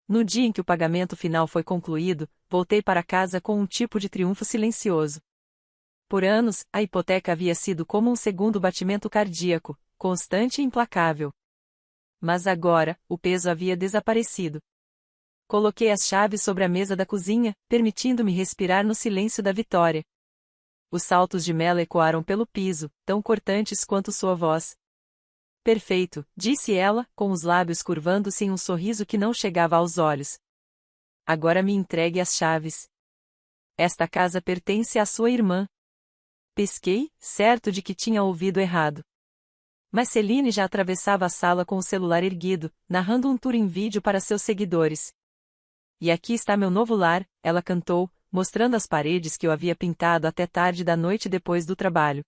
No dia em que o pagamento final foi concluído, voltei para casa com um tipo de triunfo silencioso. Por anos, a hipoteca havia sido como um segundo batimento cardíaco, constante e implacável. Mas agora, o peso havia desaparecido. Coloquei as chaves sobre a mesa da cozinha, permitindo-me respirar no silêncio da vitória. Os saltos de Mela ecoaram pelo piso, tão cortantes quanto sua voz. Perfeito, disse ela, com os lábios curvando-se em um sorriso que não chegava aos olhos. Agora me entregue as chaves. Esta casa pertence à sua irmã. Pisquei, certo de que tinha ouvido errado. Mas Celine já atravessava a sala com o celular erguido, narrando um tour em vídeo para seus seguidores. E aqui está meu novo lar, ela cantou, mostrando as paredes que eu havia pintado até tarde da noite depois do trabalho.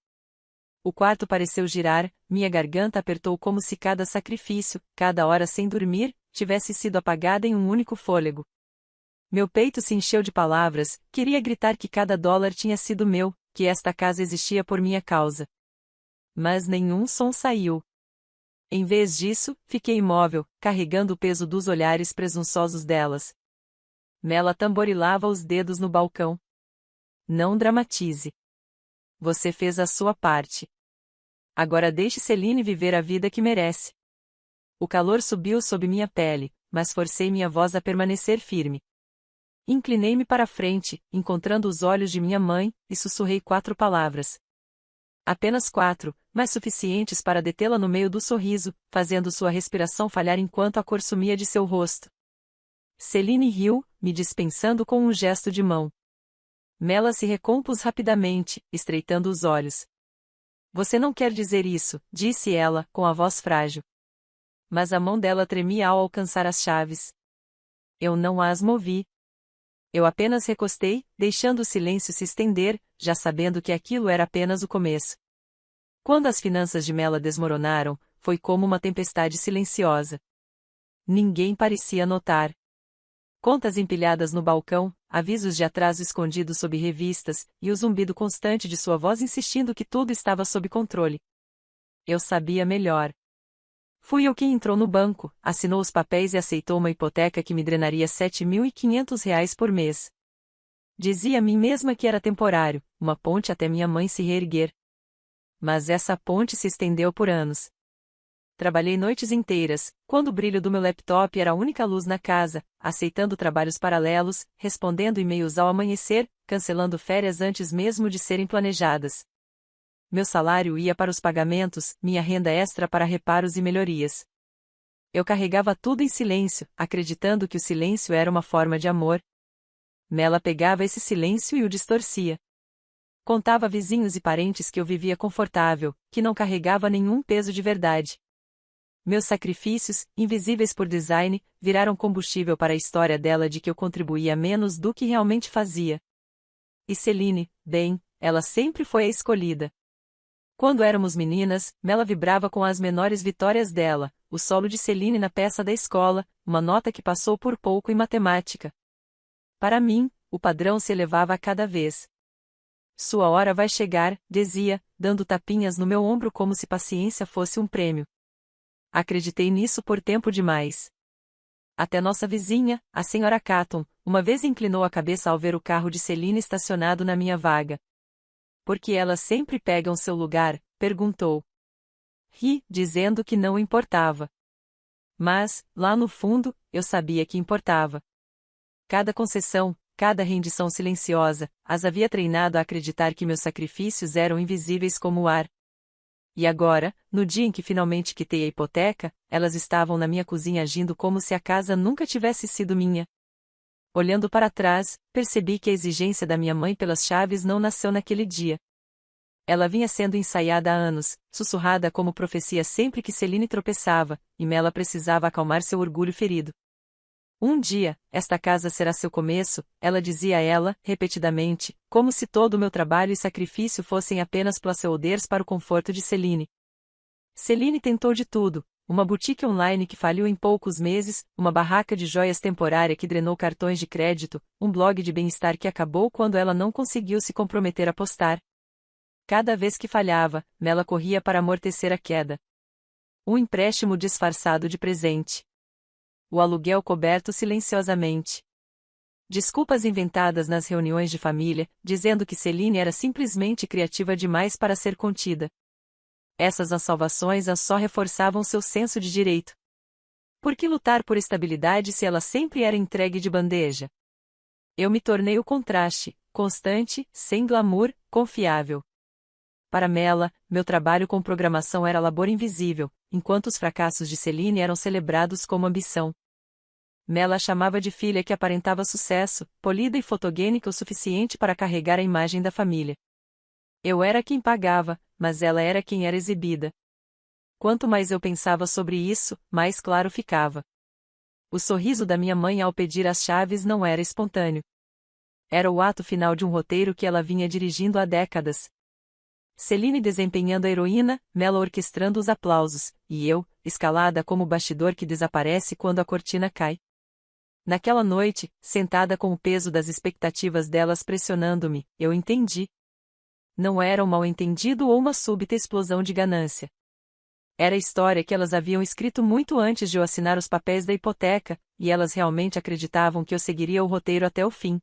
O quarto pareceu girar, minha garganta apertou como se cada sacrifício, cada hora sem dormir, tivesse sido apagada em um único fôlego. Meu peito se encheu de palavras, queria gritar que cada dólar tinha sido meu, que esta casa existia por minha causa. Mas nenhum som saiu. Em vez disso, fiquei imóvel, carregando o peso dos olhares presunçosos delas. Mela tamborilava os dedos no balcão. Não dramatize. Você fez a sua parte. Agora deixe Celine viver a vida que merece. O calor subiu sob minha pele, mas forcei minha voz a permanecer firme. Inclinei-me para a frente, encontrando os olhos de minha mãe, e sussurrei 4 palavras. Apenas 4, mas suficientes para detê-la no meio do sorriso, fazendo sua respiração falhar enquanto a cor sumia de seu rosto. Celine riu, me dispensando com um gesto de mão. Mela se recompôs rapidamente, estreitando os olhos. Você não quer dizer isso, disse ela, com a voz frágil. Mas a mão dela tremia ao alcançar as chaves. Eu não as movi. Eu apenas recostei, deixando o silêncio se estender, já sabendo que aquilo era apenas o começo. Quando as finanças de Mela desmoronaram, foi como uma tempestade silenciosa. Ninguém parecia notar. Contas empilhadas no balcão, avisos de atraso escondidos sob revistas, e o zumbido constante de sua voz insistindo que tudo estava sob controle. Eu sabia melhor. Fui eu quem entrou no banco, assinou os papéis e aceitou uma hipoteca que me drenaria R$ 7.500 por mês. Dizia a mim mesma que era temporário, uma ponte até minha mãe se reerguer. Mas essa ponte se estendeu por anos. Trabalhei noites inteiras, quando o brilho do meu laptop era a única luz na casa, aceitando trabalhos paralelos, respondendo e-mails ao amanhecer, cancelando férias antes mesmo de serem planejadas. Meu salário ia para os pagamentos, minha renda extra para reparos e melhorias. Eu carregava tudo em silêncio, acreditando que o silêncio era uma forma de amor. Mela pegava esse silêncio e o distorcia. Contava a vizinhos e parentes que eu vivia confortável, que não carregava nenhum peso de verdade. Meus sacrifícios, invisíveis por design, viraram combustível para a história dela de que eu contribuía menos do que realmente fazia. E Celine, bem, ela sempre foi a escolhida. Quando éramos meninas, Mela vibrava com as menores vitórias dela, o solo de Celine na peça da escola, uma nota que passou por pouco em matemática. Para mim, o padrão se elevava a cada vez. Sua hora vai chegar, dizia, dando tapinhas no meu ombro como se paciência fosse um prêmio. Acreditei nisso por tempo demais. Até nossa vizinha, a senhora Catton, uma vez inclinou a cabeça ao ver o carro de Celine estacionado na minha vaga. Por que elas sempre pegam seu lugar? Perguntou. Ri, dizendo que não importava. Mas, lá no fundo, eu sabia que importava. Cada concessão, cada rendição silenciosa, as havia treinado a acreditar que meus sacrifícios eram invisíveis como o ar. E agora, no dia em que finalmente quitei a hipoteca, elas estavam na minha cozinha agindo como se a casa nunca tivesse sido minha. Olhando para trás, percebi que a exigência da minha mãe pelas chaves não nasceu naquele dia. Ela vinha sendo ensaiada há anos, sussurrada como profecia sempre que Celine tropeçava, e Mela precisava acalmar seu orgulho ferido. Um dia, esta casa será seu começo, ela dizia a ela, repetidamente, como se todo o meu trabalho e sacrifício fossem apenas placeholders para o conforto de Celine. Celine tentou de tudo, uma boutique online que faliu em poucos meses, uma barraca de joias temporária que drenou cartões de crédito, um blog de bem-estar que acabou quando ela não conseguiu se comprometer a postar. Cada vez que falhava, Mela corria para amortecer a queda. Um empréstimo disfarçado de presente. O aluguel coberto silenciosamente. Desculpas inventadas nas reuniões de família, dizendo que Celine era simplesmente criativa demais para ser contida. Essas salvações só reforçavam seu senso de direito. Por que lutar por estabilidade se ela sempre era entregue de bandeja? Eu me tornei o contraste, constante, sem glamour, confiável. Para Mela, meu trabalho com programação era labor invisível, enquanto os fracassos de Celine eram celebrados como ambição. Mela a chamava de filha que aparentava sucesso, polida e fotogênica o suficiente para carregar a imagem da família. Eu era quem pagava, mas ela era quem era exibida. Quanto mais eu pensava sobre isso, mais claro ficava. O sorriso da minha mãe ao pedir as chaves não era espontâneo. Era o ato final de um roteiro que ela vinha dirigindo há décadas. Celine desempenhando a heroína, Mela orquestrando os aplausos, e eu, escalada como o bastidor que desaparece quando a cortina cai. Naquela noite, sentada com o peso das expectativas delas pressionando-me, eu entendi. Não era um mal-entendido ou uma súbita explosão de ganância. Era a história que elas haviam escrito muito antes de eu assinar os papéis da hipoteca, e elas realmente acreditavam que eu seguiria o roteiro até o fim.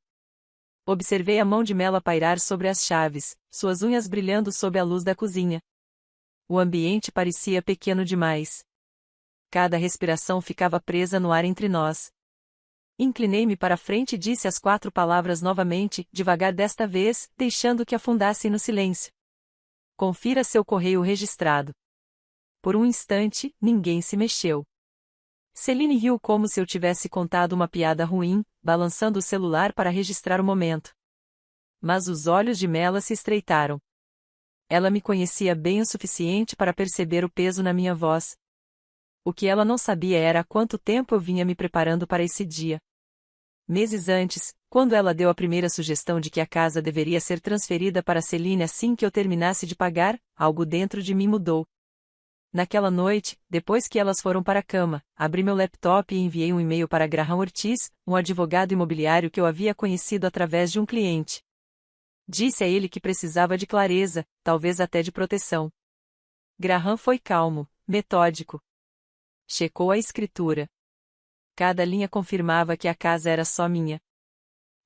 Observei a mão de Mela pairar sobre as chaves, suas unhas brilhando sob a luz da cozinha. O ambiente parecia pequeno demais. Cada respiração ficava presa no ar entre nós. Inclinei-me para a frente e disse as 4 palavras novamente, devagar desta vez, deixando que afundassem no silêncio. Confira seu correio registrado. Por um instante, ninguém se mexeu. Celine riu como se eu tivesse contado uma piada ruim, balançando o celular para registrar o momento. Mas os olhos de Mela se estreitaram. Ela me conhecia bem o suficiente para perceber o peso na minha voz. O que ela não sabia era há quanto tempo eu vinha me preparando para esse dia. Meses antes, quando ela deu a primeira sugestão de que a casa deveria ser transferida para Celine assim que eu terminasse de pagar, algo dentro de mim mudou. Naquela noite, depois que elas foram para a cama, abri meu laptop e enviei um e-mail para Graham Ortiz, um advogado imobiliário que eu havia conhecido através de um cliente. Disse a ele que precisava de clareza, talvez até de proteção. Graham foi calmo, metódico. Checou a escritura. Cada linha confirmava que a casa era só minha.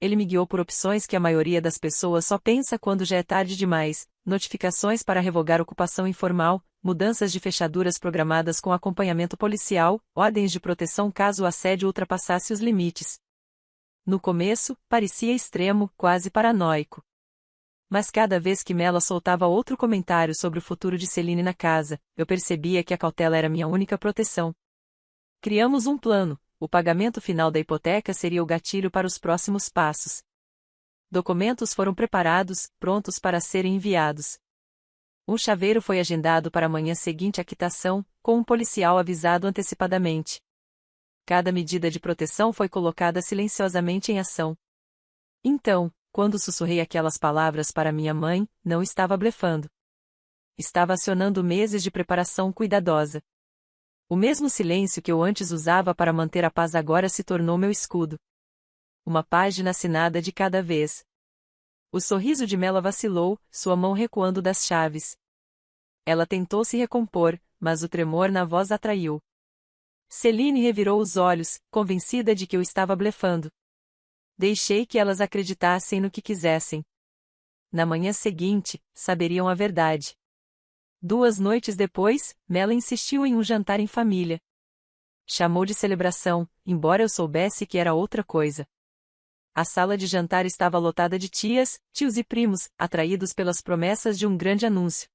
Ele me guiou por opções que a maioria das pessoas só pensa quando já é tarde demais: notificações para revogar ocupação informal, mudanças de fechaduras programadas com acompanhamento policial, ordens de proteção caso o assédio ultrapassasse os limites. No começo, parecia extremo, quase paranoico. Mas cada vez que Mela soltava outro comentário sobre o futuro de Celine na casa, eu percebia que a cautela era minha única proteção. Criamos um plano. O pagamento final da hipoteca seria o gatilho para os próximos passos. Documentos foram preparados, prontos para serem enviados. Um chaveiro foi agendado para a manhã seguinte à quitação, com um policial avisado antecipadamente. Cada medida de proteção foi colocada silenciosamente em ação. Então, quando sussurrei aquelas palavras para minha mãe, não estava blefando. Estava acionando meses de preparação cuidadosa. O mesmo silêncio que eu antes usava para manter a paz agora se tornou meu escudo. Uma página assinada de cada vez. O sorriso de Mela vacilou, sua mão recuando das chaves. Ela tentou se recompor, mas o tremor na voz atraiu. Celine revirou os olhos, convencida de que eu estava blefando. Deixei que elas acreditassem no que quisessem. Na manhã seguinte, saberiam a verdade. 2 noites depois, Mela insistiu em um jantar em família. Chamou de celebração, embora eu soubesse que era outra coisa. A sala de jantar estava lotada de tias, tios e primos, atraídos pelas promessas de um grande anúncio.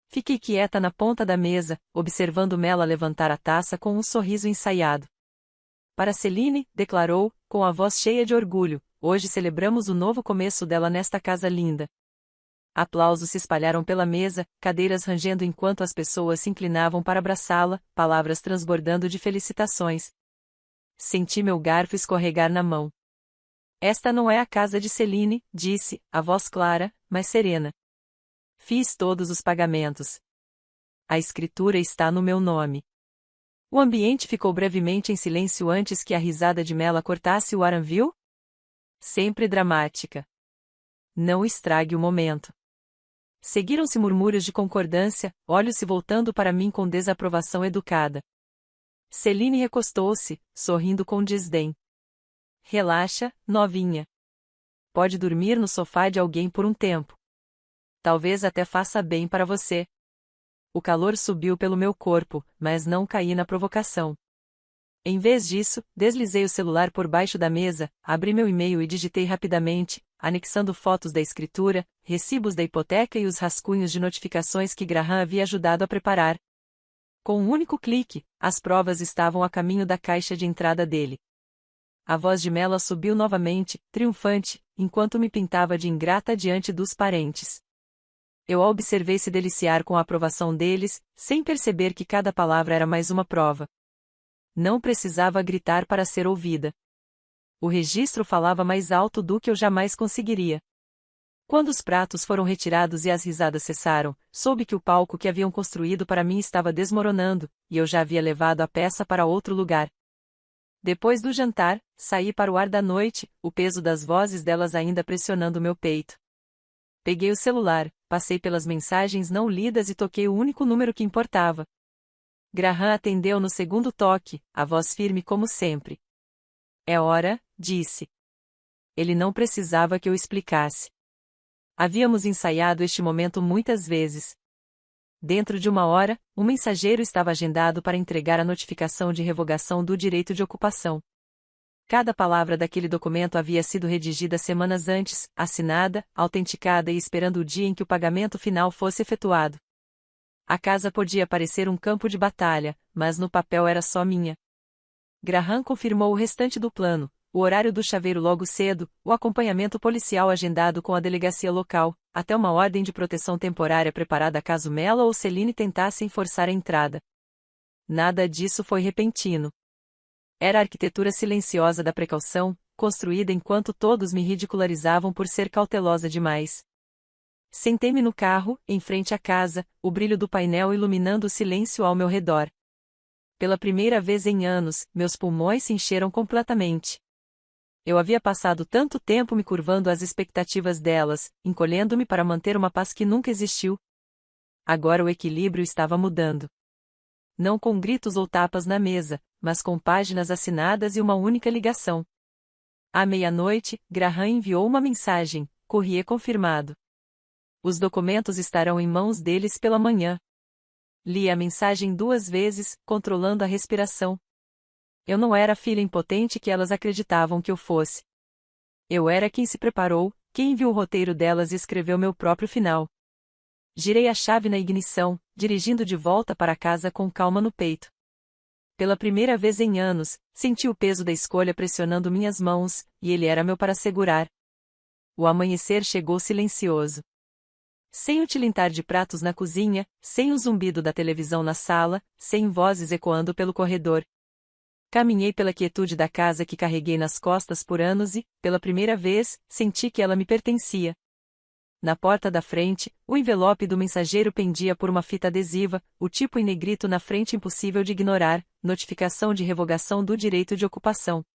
Fiquei quieta na ponta da mesa, observando Mela levantar a taça com um sorriso ensaiado. Para Celine, declarou, com a voz cheia de orgulho, hoje celebramos o novo começo dela nesta casa linda. Aplausos se espalharam pela mesa, cadeiras rangendo enquanto as pessoas se inclinavam para abraçá-la, palavras transbordando de felicitações. Senti meu garfo escorregar na mão. Esta não é a casa de Celine, disse, a voz clara, mas serena. Fiz todos os pagamentos. A escritura está no meu nome. O ambiente ficou brevemente em silêncio antes que a risada de Mela cortasse o ar, viu? Sempre dramática. Não estrague o momento. Seguiram-se murmúrios de concordância, olhos se voltando para mim com desaprovação educada. Celine recostou-se, sorrindo com desdém. Relaxa, novinha. Pode dormir no sofá de alguém por um tempo. Talvez até faça bem para você. O calor subiu pelo meu corpo, mas não caí na provocação. Em vez disso, deslizei o celular por baixo da mesa, abri meu e-mail e digitei rapidamente, anexando fotos da escritura, recibos da hipoteca e os rascunhos de notificações que Graham havia ajudado a preparar. Com um único clique, as provas estavam a caminho da caixa de entrada dele. A voz de Mela subiu novamente, triunfante, enquanto me pintava de ingrata diante dos parentes. Eu a observei se deliciar com a aprovação deles, sem perceber que cada palavra era mais uma prova. Não precisava gritar para ser ouvida. O registro falava mais alto do que eu jamais conseguiria. Quando os pratos foram retirados e as risadas cessaram, soube que o palco que haviam construído para mim estava desmoronando, e eu já havia levado a peça para outro lugar. Depois do jantar, saí para o ar da noite, o peso das vozes delas ainda pressionando meu peito. Peguei o celular, passei pelas mensagens não lidas e toquei o único número que importava. Graham atendeu no segundo toque, a voz firme como sempre. É hora, disse. Ele não precisava que eu explicasse. Havíamos ensaiado este momento muitas vezes. Dentro de uma hora, um mensageiro estava agendado para entregar a notificação de revogação do direito de ocupação. Cada palavra daquele documento havia sido redigida semanas antes, assinada, autenticada e esperando o dia em que o pagamento final fosse efetuado. A casa podia parecer um campo de batalha, mas no papel era só minha. Graham confirmou o restante do plano, o horário do chaveiro logo cedo, o acompanhamento policial agendado com a delegacia local, até uma ordem de proteção temporária preparada caso Mela ou Celine tentassem forçar a entrada. Nada disso foi repentino. Era a arquitetura silenciosa da precaução, construída enquanto todos me ridicularizavam por ser cautelosa demais. Sentei-me no carro, em frente à casa, o brilho do painel iluminando o silêncio ao meu redor. Pela primeira vez em anos, meus pulmões se encheram completamente. Eu havia passado tanto tempo me curvando às expectativas delas, encolhendo-me para manter uma paz que nunca existiu. Agora o equilíbrio estava mudando. Não com gritos ou tapas na mesa, mas com páginas assinadas e uma única ligação. À meia-noite, Graham enviou uma mensagem, courrier confirmado. Os documentos estarão em mãos deles pela manhã. Li a mensagem 2 vezes, controlando a respiração. Eu não era a filha impotente que elas acreditavam que eu fosse. Eu era quem se preparou, quem viu o roteiro delas e escreveu meu próprio final. Girei a chave na ignição, dirigindo de volta para casa com calma no peito. Pela primeira vez em anos, senti o peso da escolha pressionando minhas mãos, e ele era meu para segurar. O amanhecer chegou silencioso. Sem o tilintar de pratos na cozinha, sem o zumbido da televisão na sala, sem vozes ecoando pelo corredor. Caminhei pela quietude da casa que carreguei nas costas por anos e, pela primeira vez, senti que ela me pertencia. Na porta da frente, o envelope do mensageiro pendia por uma fita adesiva, o tipo em negrito na frente impossível de ignorar, notificação de revogação do direito de ocupação.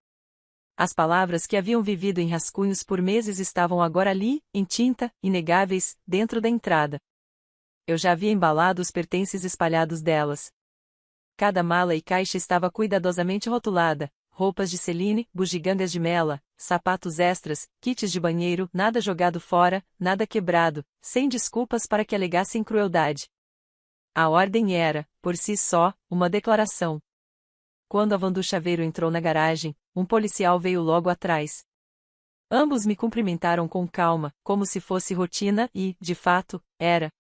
As palavras que haviam vivido em rascunhos por meses estavam agora ali, em tinta, inegáveis, dentro da entrada. Eu já havia embalado os pertences espalhados delas. Cada mala e caixa estava cuidadosamente rotulada, roupas de Celine, bugigangas de Mela, sapatos extras, kits de banheiro, nada jogado fora, nada quebrado, sem desculpas para que alegassem crueldade. A ordem era, por si só, uma declaração. Quando a van do chaveiro entrou na garagem, um policial veio logo atrás. Ambos me cumprimentaram com calma, como se fosse rotina e, de fato, era.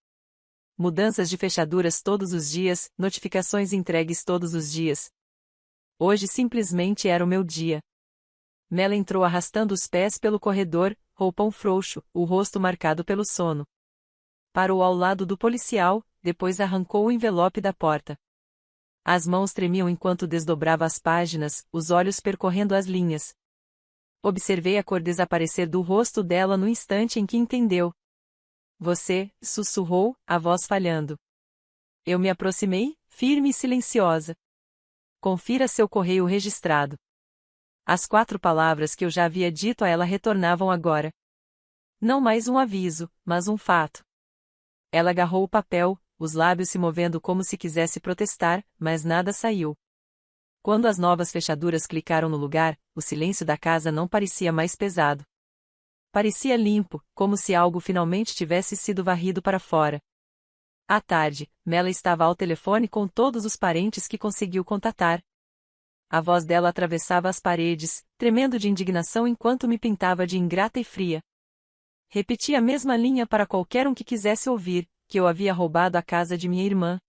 Mudanças de fechaduras todos os dias, notificações entregues todos os dias. Hoje simplesmente era o meu dia. Mela entrou arrastando os pés pelo corredor, roupão frouxo, o rosto marcado pelo sono. Parou ao lado do policial, depois arrancou o envelope da porta. As mãos tremiam enquanto desdobrava as páginas, os olhos percorrendo as linhas. Observei a cor desaparecer do rosto dela no instante em que entendeu. Você, sussurrou, a voz falhando. Eu me aproximei, firme e silenciosa. Confira seu correio registrado. As 4 palavras que eu já havia dito a ela retornavam agora. Não mais um aviso, mas um fato. Ela agarrou o papel, os lábios se movendo como se quisesse protestar, mas nada saiu. Quando as novas fechaduras clicaram no lugar, o silêncio da casa não parecia mais pesado. Parecia limpo, como se algo finalmente tivesse sido varrido para fora. À tarde, Mela estava ao telefone com todos os parentes que conseguiu contatar. A voz dela atravessava as paredes, tremendo de indignação enquanto me pintava de ingrata e fria. Repetia a mesma linha para qualquer um que quisesse ouvir, que eu havia roubado a casa de minha irmã.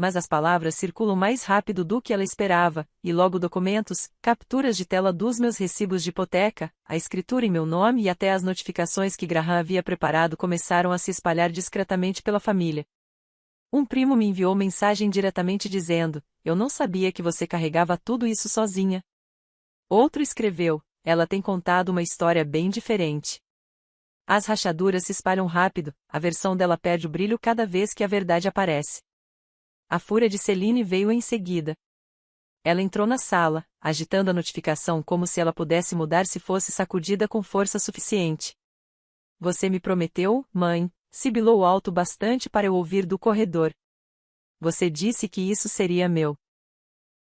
Mas as palavras circulam mais rápido do que ela esperava, e logo documentos, capturas de tela dos meus recibos de hipoteca, a escritura em meu nome e até as notificações que Graham havia preparado começaram a se espalhar discretamente pela família. Um primo me enviou mensagem diretamente dizendo: "Eu não sabia que você carregava tudo isso sozinha." Outro escreveu: "Ela tem contado uma história bem diferente." As rachaduras se espalham rápido, a versão dela perde o brilho cada vez que a verdade aparece. A fúria de Celine veio em seguida. Ela entrou na sala, agitando a notificação como se ela pudesse mudar se fosse sacudida com força suficiente. "Você me prometeu, mãe", sibilou alto bastante para eu ouvir do corredor. "Você disse que isso seria meu."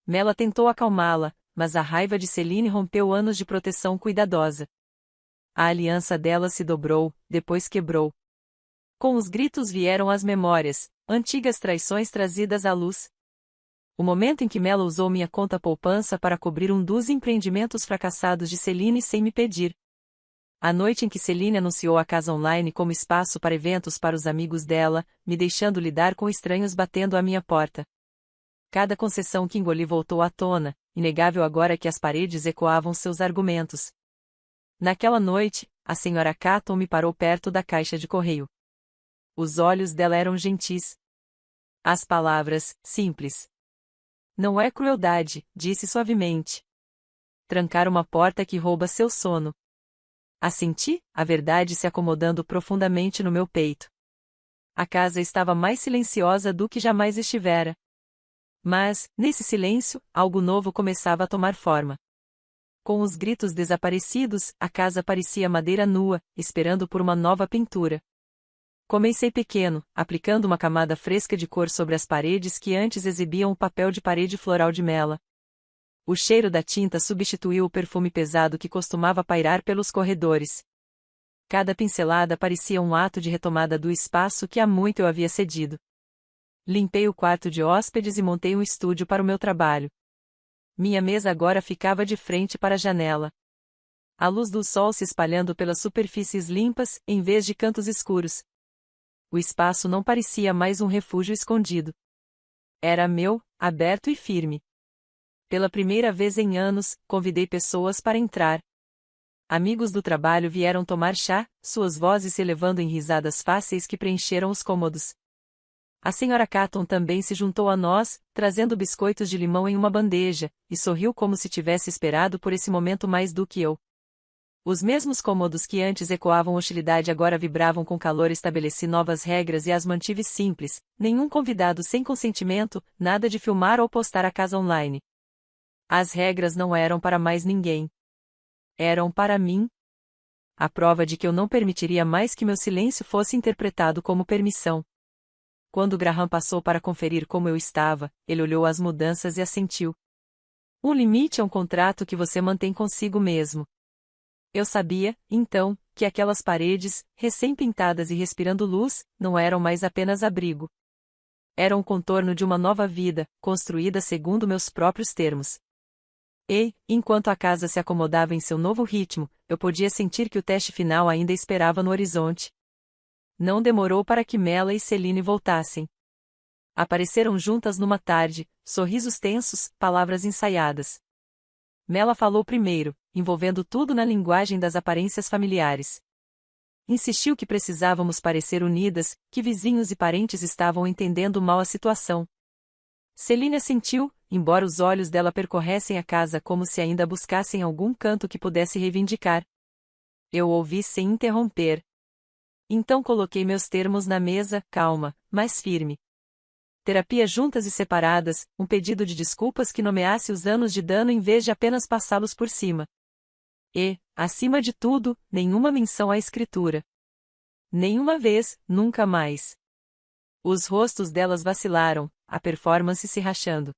Mela tentou acalmá-la, mas a raiva de Celine rompeu anos de proteção cuidadosa. A aliança dela se dobrou, depois quebrou. Com os gritos vieram as memórias, antigas traições trazidas à luz. O momento em que Mela usou minha conta poupança para cobrir um dos empreendimentos fracassados de Celine sem me pedir. A noite em que Celine anunciou a casa online como espaço para eventos para os amigos dela, me deixando lidar com estranhos batendo à minha porta. Cada concessão que engoli voltou à tona, inegável agora que as paredes ecoavam seus argumentos. Naquela noite, a senhora Catton me parou perto da caixa de correio. Os olhos dela eram gentis. As palavras, simples. "Não é crueldade", disse suavemente. "Trancar uma porta que rouba seu sono." Assenti, a verdade se acomodando profundamente no meu peito. A casa estava mais silenciosa do que jamais estivera. Mas, nesse silêncio, algo novo começava a tomar forma. Com os gritos desaparecidos, a casa parecia madeira nua, esperando por uma nova pintura. Comecei pequeno, aplicando uma camada fresca de cor sobre as paredes que antes exibiam o papel de parede floral de Mela. O cheiro da tinta substituiu o perfume pesado que costumava pairar pelos corredores. Cada pincelada parecia um ato de retomada do espaço que há muito eu havia cedido. Limpei o quarto de hóspedes e montei um estúdio para o meu trabalho. Minha mesa agora ficava de frente para a janela. A luz do sol se espalhando pelas superfícies limpas, em vez de cantos escuros. O espaço não parecia mais um refúgio escondido. Era meu, aberto e firme. Pela primeira vez em anos, convidei pessoas para entrar. Amigos do trabalho vieram tomar chá, suas vozes se elevando em risadas fáceis que preencheram os cômodos. A senhora Catton também se juntou a nós, trazendo biscoitos de limão em uma bandeja, e sorriu como se tivesse esperado por esse momento mais do que eu. Os mesmos cômodos que antes ecoavam hostilidade agora vibravam com calor. Estabeleci novas regras e as mantive simples: nenhum convidado sem consentimento, nada de filmar ou postar a casa online. As regras não eram para mais ninguém. Eram para mim. A prova de que eu não permitiria mais que meu silêncio fosse interpretado como permissão. Quando Graham passou para conferir como eu estava, ele olhou as mudanças e assentiu. "Um limite é um contrato que você mantém consigo mesmo." Eu sabia, então, que aquelas paredes, recém-pintadas e respirando luz, não eram mais apenas abrigo. Eram o contorno de uma nova vida, construída segundo meus próprios termos. E, enquanto a casa se acomodava em seu novo ritmo, eu podia sentir que o teste final ainda esperava no horizonte. Não demorou para que Mela e Celine voltassem. Apareceram juntas numa tarde, sorrisos tensos, palavras ensaiadas. Mela falou primeiro, envolvendo tudo na linguagem das aparências familiares. Insistiu que precisávamos parecer unidas, que vizinhos e parentes estavam entendendo mal a situação. Celine assentiu, embora os olhos dela percorressem a casa como se ainda buscassem algum canto que pudesse reivindicar. Eu ouvi sem interromper. Então coloquei meus termos na mesa, calma, mas firme. Terapia juntas e separadas, um pedido de desculpas que nomeasse os anos de dano em vez de apenas passá-los por cima. E, acima de tudo, nenhuma menção à escritura. Nenhuma vez, nunca mais. Os rostos delas vacilaram, a performance se rachando.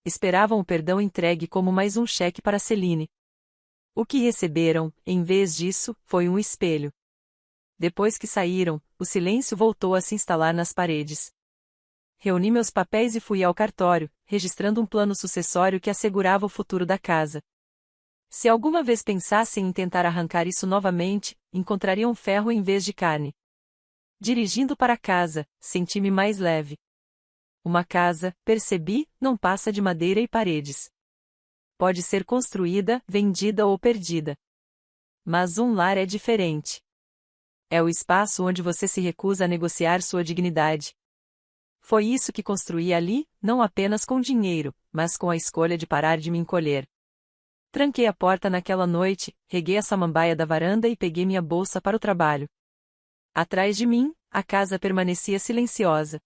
Esperavam o perdão entregue como mais um cheque para Celine. O que receberam, em vez disso, foi um espelho. Depois que saíram, o silêncio voltou a se instalar nas paredes. Reuni meus papéis e fui ao cartório, registrando um plano sucessório que assegurava o futuro da casa. Se alguma vez pensassem em tentar arrancar isso novamente, encontrariam ferro em vez de carne. Dirigindo para casa, senti-me mais leve. Uma casa, percebi, não passa de madeira e paredes. Pode ser construída, vendida ou perdida. Mas um lar é diferente. É o espaço onde você se recusa a negociar sua dignidade. Foi isso que construí ali, não apenas com dinheiro, mas com a escolha de parar de me encolher. Tranquei a porta naquela noite, reguei a samambaia da varanda e peguei minha bolsa para o trabalho. Atrás de mim, a casa permanecia silenciosa.